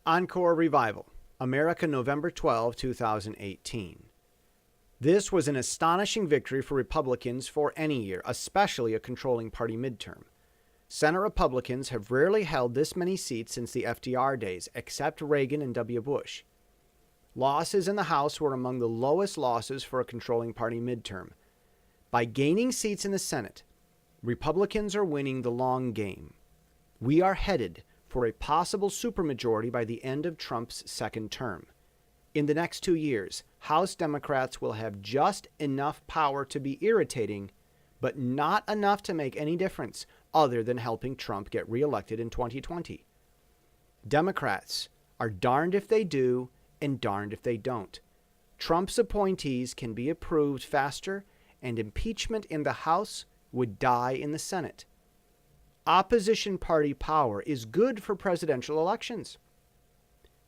Encore Revival, America, November 12, 2018. This was an astonishing victory for Republicans for any year, especially a controlling party midterm. Senate Republicans have rarely held this many seats since the FDR days, except Reagan and W. Bush. Losses in the House were among the lowest losses for a controlling party midterm. By gaining seats in the Senate, Republicans are winning the long game. We are headed for a possible supermajority by the end of Trump's second term. In the next 2 years, House Democrats will have just enough power to be irritating, but not enough to make any difference other than helping Trump get reelected in 2020. Democrats are darned if they do and darned if they don't. Trump's appointees can be approved faster, and impeachment in the House would die in the Senate. Opposition party power is good for presidential elections.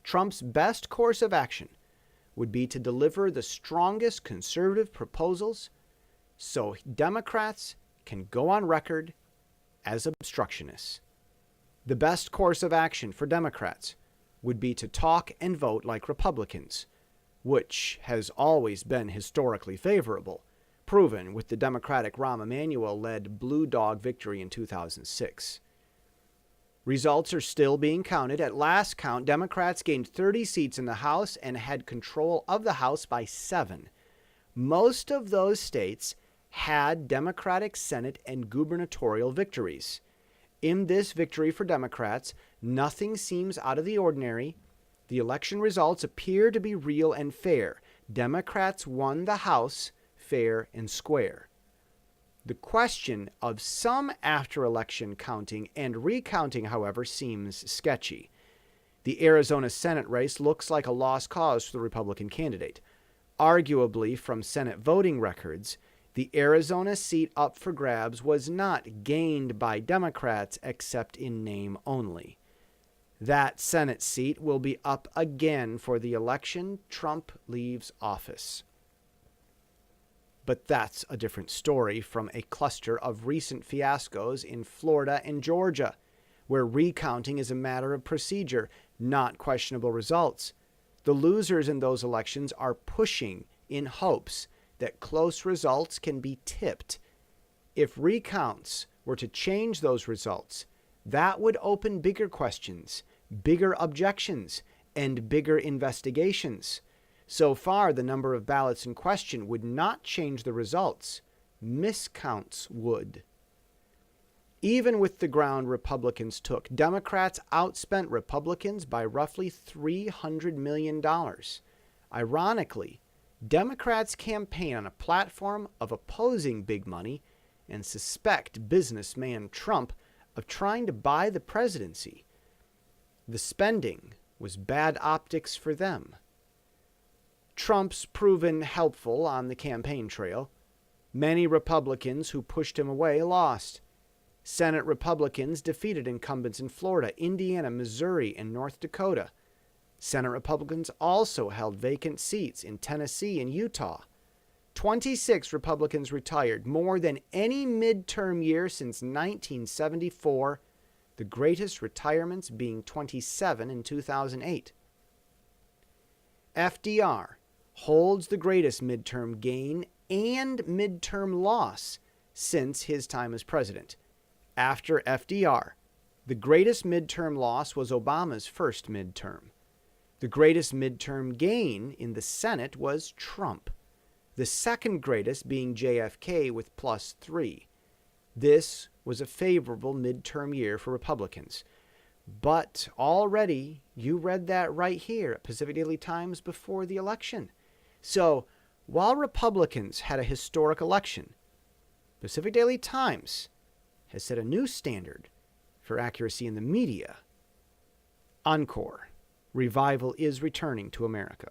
Trump's best course of action would be to deliver the strongest conservative proposals so Democrats can go on record as obstructionists. The best course of action for Democrats would be to talk and vote like Republicans, which has always been historically favorable, proven with the Democratic Rahm Emanuel-led Blue Dog victory in 2006. Results are still being counted. At last count, Democrats gained 30 seats in the House and had control of the House by 7. Most of those states had Democratic Senate and gubernatorial victories. In this victory for Democrats, nothing seems out of the ordinary. The election results appear to be real and fair. Democrats won the House fair and square. The question of some after-election counting and recounting, however, seems sketchy. The Arizona Senate race looks like a lost cause for the Republican candidate. Arguably, from Senate voting records, the Arizona seat up for grabs was not gained by Democrats except in name only. That Senate seat will be up again for the election Trump leaves office. But that's a different story from a cluster of recent fiascos in Florida and Georgia, where recounting is a matter of procedure, not questionable results. The losers in those elections are pushing in hopes that close results can be tipped. If recounts were to change those results, that would open bigger questions, bigger objections, and bigger investigations. So far, the number of ballots in question would not change the results. Miscounts would. Even with the ground Republicans took, Democrats outspent Republicans by roughly $300 million. Ironically, Democrats campaign on a platform of opposing big money and suspect businessman Trump of trying to buy the presidency. The spending was bad optics for them. Trump's proven helpful on the campaign trail. Many Republicans who pushed him away lost. Senate Republicans defeated incumbents in Florida, Indiana, Missouri, and North Dakota. Senate Republicans also held vacant seats in Tennessee and Utah. 26 Republicans retired, more than any midterm year since 1974, the greatest retirements being 27 in 2008. FDR holds the greatest midterm gain and midterm loss since his time as president. After FDR, the greatest midterm loss was Obama's first midterm. The greatest midterm gain in the Senate was Trump, the second greatest being JFK with +3. This was a favorable midterm year for Republicans. But already, you read that right here at Pacific Daily Times before the election. So, while Republicans had a historic election, Pacific Daily Times has set a new standard for accuracy in the media. Encore. Revival is returning to America.